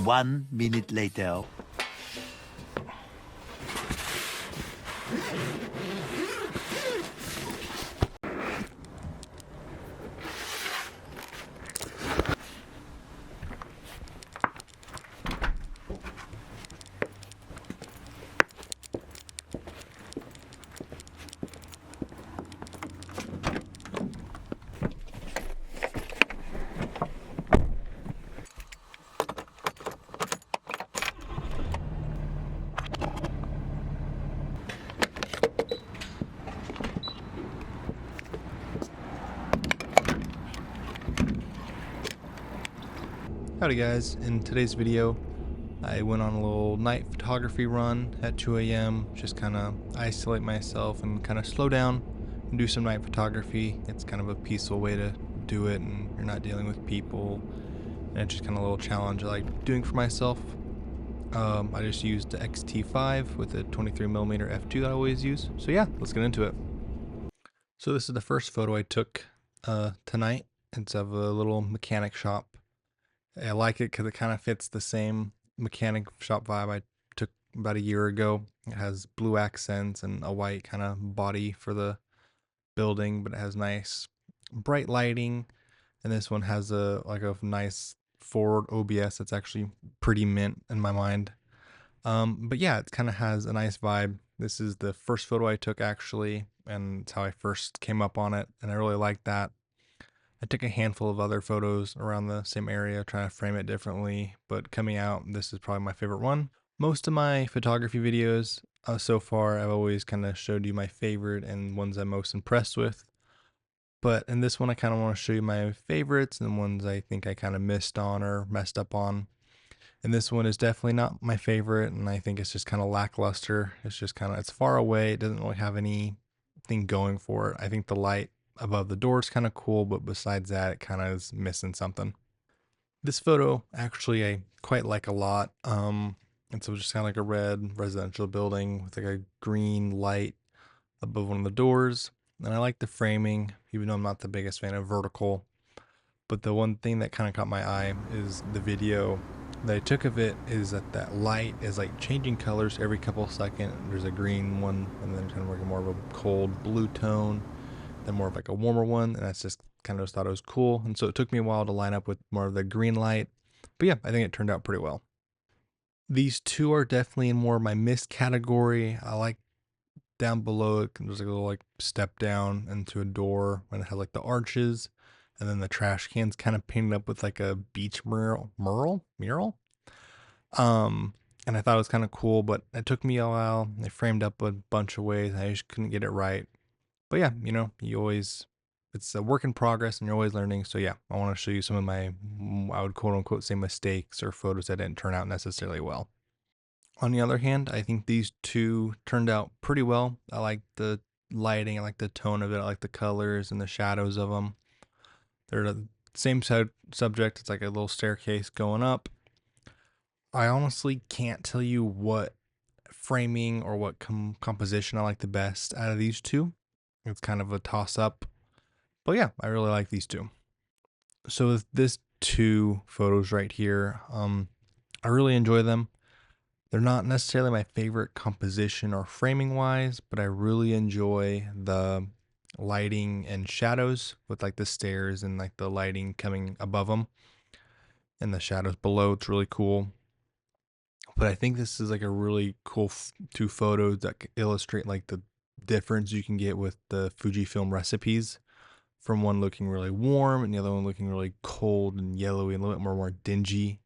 1 minute later. Howdy guys, in today's video I went on a little night photography run at 2 a.m. just kind of isolate myself and kind of slow down and do some night photography. It's kind of a peaceful way to do it and you're not dealing with people, and it's just kind of a little challenge I like doing for myself. I just used the X-T5 with a 23mm f2 that I always use. So yeah, let's get into it. So this is the first photo I took tonight. It's of a little mechanic shop. I like it because it kind of fits the same mechanic shop vibe I took about a year ago. It has blue accents and a white kind of body for the building, but it has nice bright lighting. And this one has a nice forward OBS that's actually pretty mint in my mind. But yeah, it kind of has a nice vibe. This is the first photo I took actually, and it's how I first came up on it, and I really like that. I took a handful of other photos around the same area, trying to frame it differently, but coming out, this is probably my favorite one. Most of my photography videos so far, I've always kind of showed you my favorite and ones I'm most impressed with. But in this one, I kind of want to show you my favorites and ones I think I kind of missed on or messed up on. And this one is definitely not my favorite, and I think it's just kind of lackluster. It's just kind of, it's far away. It doesn't really have anything going for it. I think the light above the door is kind of cool, but besides that, it kind of is missing something. This photo, actually, I quite like a lot. And so just kind of like a red residential building with like a green light above one of the doors. And I like the framing, even though I'm not the biggest fan of vertical. But the one thing that kind of caught my eye is the video that I took of it is that light is like changing colors every couple of seconds. There's a green one and then kind of like more of a cold blue tone, then more of like a warmer one. And that's just kind of just thought it was cool. And so it took me a while to line up with more of the green light. But yeah, I think it turned out pretty well. These two are definitely in more of my missed category. I like down below it, there's like a little like step down into a door and it has like the arches, and then the trash cans kind of painted up with like a beach mural. And I thought it was kind of cool, but it took me a while. They framed up a bunch of ways. I just couldn't get it right. But yeah, it's a work in progress and you're always learning. So yeah, I want to show you some of my, I would quote unquote say mistakes or photos that didn't turn out necessarily well. On the other hand, I think these two turned out pretty well. I like the lighting, I like the tone of it, I like the colors and the shadows of them. They're the same subject. It's like a little staircase going up. I honestly can't tell you what framing or what composition I like the best out of these two. It's kind of a toss up. But yeah, I really like these two. So with this two photos right here, I really enjoy them. They're not necessarily my favorite composition or framing wise, but I really enjoy the lighting and shadows with like the stairs and like the lighting coming above them and the shadows below. It's really cool. But I think this is like a really cool two photos that illustrate like the difference you can get with the Fujifilm recipes, from one looking really warm and the other one looking really cold and yellowy and a little bit more dingy.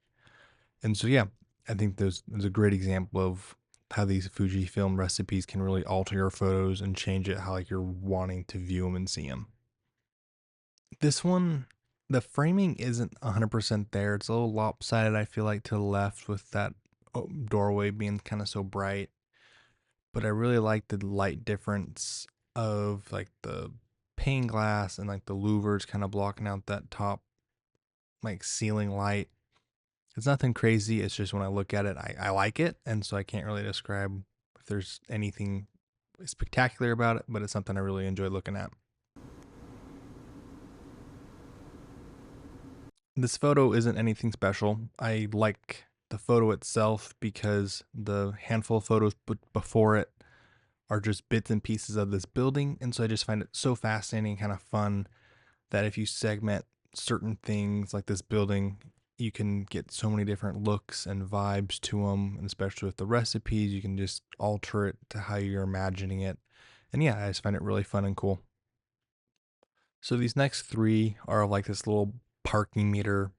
And so yeah, I think there's a great example of how these Fujifilm recipes can really alter your photos and change it how like you're wanting to view them and see them. This one, the framing isn't 100% there. It's a little lopsided, I feel like, to the left with that doorway being kind of so bright. But I really like the light difference of like the pane glass and like the louvers kind of blocking out that top like ceiling light. It's nothing crazy. It's just when I look at it, I like it. And so I can't really describe if there's anything spectacular about it, but it's something I really enjoy looking at. This photo isn't anything special. I like the photo itself because the handful of photos before it are just bits and pieces of this building. And so I just find it so fascinating, kind of fun that if you segment certain things like this building, you can get so many different looks and vibes to them. And especially with the recipes, you can just alter it to how you're imagining it. And yeah, I just find it really fun and cool. So these next three are like this little parking meter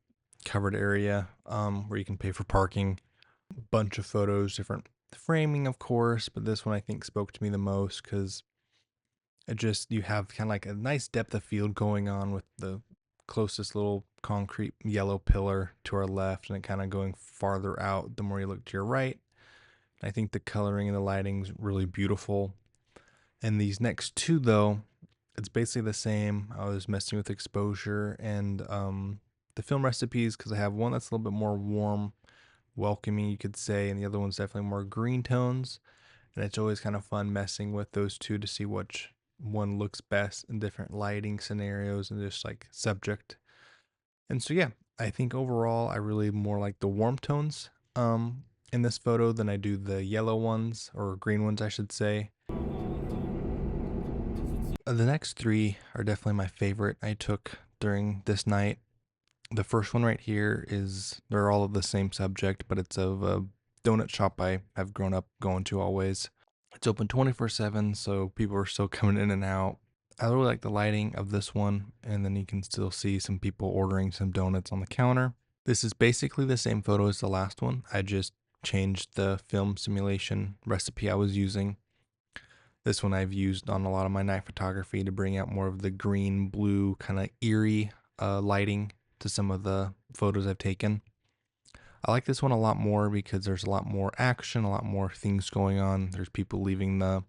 covered area where you can pay for parking. Bunch of photos, different framing, of course, but this one I think spoke to me the most because it just, you have kind of like a nice depth of field going on with the closest little concrete yellow pillar to our left, and it kind of going farther out the more you look to your right. I think the coloring and the lighting's really beautiful. And these next two, though, it's basically the same. I was messing with exposure and the film recipes because I have one that's a little bit more warm, welcoming, you could say, and the other one's definitely more green tones. And it's always kind of fun messing with those two to see which one looks best in different lighting scenarios and just like subject. And so yeah, I think overall I really more like the warm tones in this photo than I do the yellow ones, or green ones I should say. The next three are definitely my favorite I took during this night. The first one right here is, they're all of the same subject, but it's of a donut shop I have grown up going to always. It's open 24/7, so people are still coming in and out. I really like the lighting of this one, and then you can still see some people ordering some donuts on the counter. This is basically the same photo as the last one. I just changed the film simulation recipe I was using. This one I've used on a lot of my night photography to bring out more of the green, blue, kind of eerie lighting to some of the photos I've taken. I like this one a lot more because there's a lot more action, a lot more things going on. There's people leaving the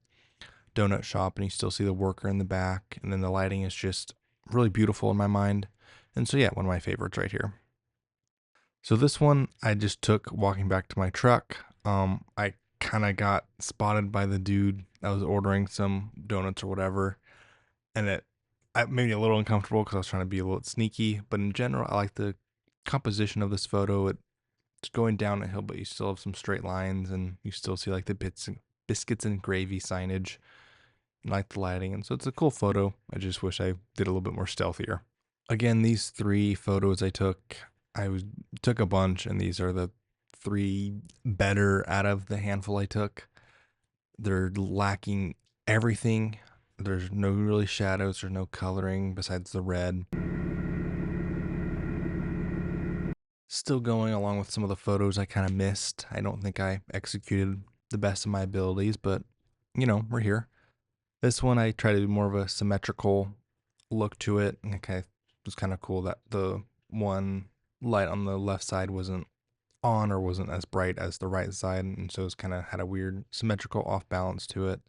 donut shop and you still see the worker in the back. And then the lighting is just really beautiful in my mind. And so, yeah, one of my favorites right here. So this one I just took walking back to my truck. I kind of got spotted by the dude that was ordering some donuts or whatever. And it made me a little uncomfortable because I was trying to be a little sneaky. But in general, I like the composition of this photo. It's going down a hill, but you still have some straight lines and you still see like the biscuits and gravy signage, and like the lighting. And so it's a cool photo. I just wish I did a little bit more stealthier. Again, these three photos I took, took a bunch, and these are the three better out of the handful I took. They're lacking everything. There's no really shadows, there's no coloring besides the red. Still going along with some of the photos I kind of missed. I don't think I executed the best of my abilities, but we're here. This one I tried to do more of a symmetrical look to it, and it was kind of cool that the one light on the left side wasn't on or wasn't as bright as the right side, and so it's kind of had a weird symmetrical off balance to it.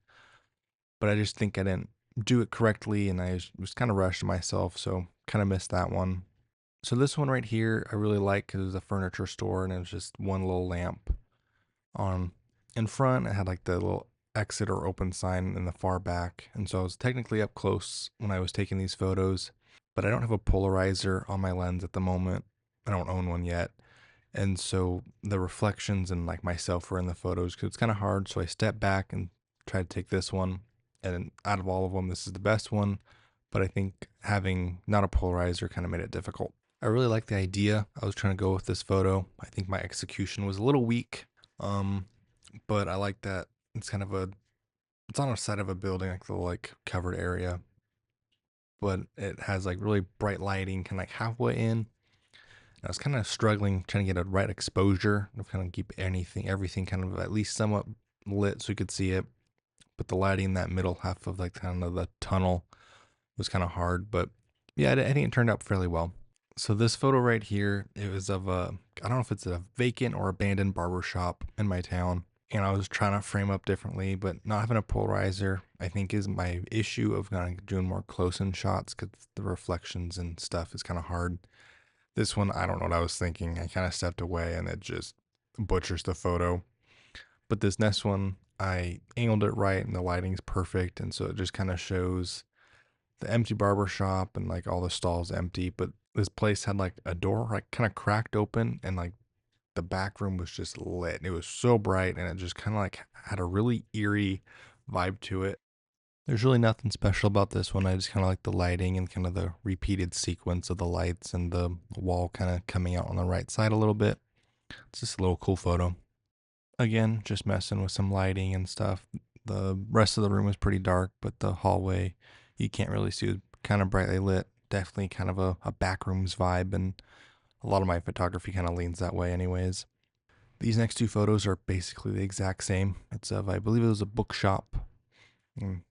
But I just think I didn't do it correctly, and I was kind of rushed myself, so kind of missed that one. So this one right here, I really like because it was a furniture store and it was just one little lamp on in front. It had like the little exit or open sign in the far back. And so I was technically up close when I was taking these photos, but I don't have a polarizer on my lens at the moment. I don't own one yet. And so the reflections and like myself were in the photos because it's kind of hard. So I stepped back and tried to take this one. And out of all of them, this is the best one. But I think having not a polarizer kind of made it difficult. I really like the idea I was trying to go with this photo. I think my execution was a little weak, but I like that it's kind of it's on a side of a building, like the covered area, but it has like really bright lighting, kind of like halfway in. I was kind of struggling trying to get a right exposure to kind of keep everything kind of at least somewhat lit so you could see it. But the lighting in that middle half of like kind of the tunnel was kind of hard, but yeah, I think it turned out fairly well. So this photo right here, it was of I don't know if it's a vacant or abandoned barber shop in my town. And I was trying to frame up differently, but not having a polarizer, I think is my issue of kind of doing more close-in shots because the reflections and stuff is kind of hard. This one, I don't know what I was thinking. I kind of stepped away and it just butchers the photo. But this next one, I angled it right and the lighting's perfect. And so it just kind of shows the empty barber shop and like all the stalls empty, but this place had like a door like kind of cracked open and like the back room was just lit. It was so bright and it just kind of like had a really eerie vibe to it. There's really nothing special about this one. I just kind of like the lighting and kind of the repeated sequence of the lights and the wall kind of coming out on the right side a little bit. It's just a little cool photo. Again, just messing with some lighting and stuff. The rest of the room was pretty dark, but the hallway you can't really see, it was kind of brightly lit. Definitely kind of a back rooms vibe, and a lot of my photography kind of leans that way anyways. These next two photos are basically the exact same. It's of, I believe it was a bookshop,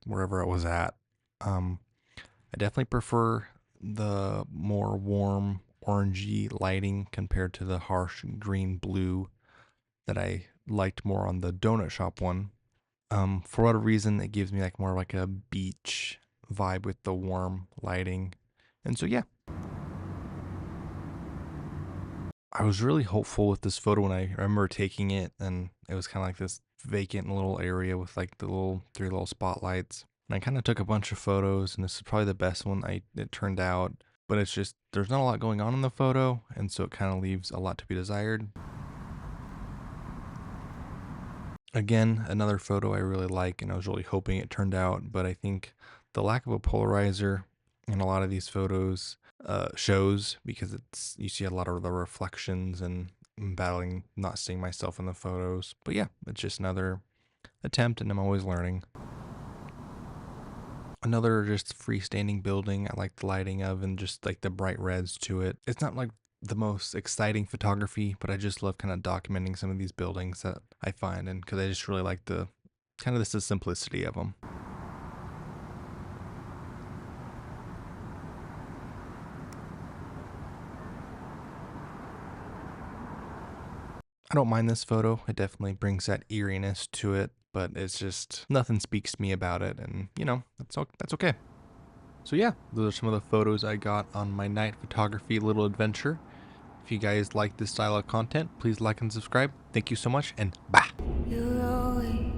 wherever it was at. I definitely prefer the more warm orangey lighting compared to the harsh green blue that I liked more on the donut shop one. For whatever reason, it gives me like more like a beach vibe with the warm lighting. And so, yeah, I was really hopeful with this photo when I remember taking it, and it was kind of like this vacant little area with like the little three little spotlights. And I kind of took a bunch of photos, and this is probably the best one it turned out. But it's just there's not a lot going on in the photo, and so it kind of leaves a lot to be desired. Again, another photo I really like, and I was really hoping it turned out, but I think the lack of a polarizer in a lot of these photos shows, because it's you see a lot of the reflections and I'm battling not seeing myself in the photos. But yeah, it's just another attempt, and I'm always learning. Another just freestanding building I like the lighting of and just like the bright reds to it. It's not like the most exciting photography, but I just love kind of documenting some of these buildings that I find, and because I just really like the kind of the simplicity of them. I don't mind this photo. It definitely brings that eeriness to it, but it's just nothing speaks to me about it, and that's okay. So yeah, those are some of the photos I got on my night photography little adventure. If you guys like this style of content, please like and subscribe. Thank you so much, and bye. You're always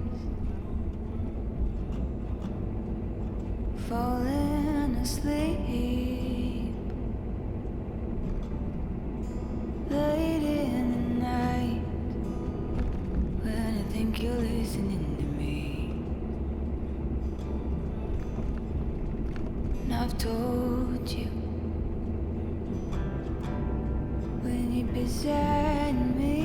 falling asleep late in the night when I think you're listening to me. And I've told you when you're beside me.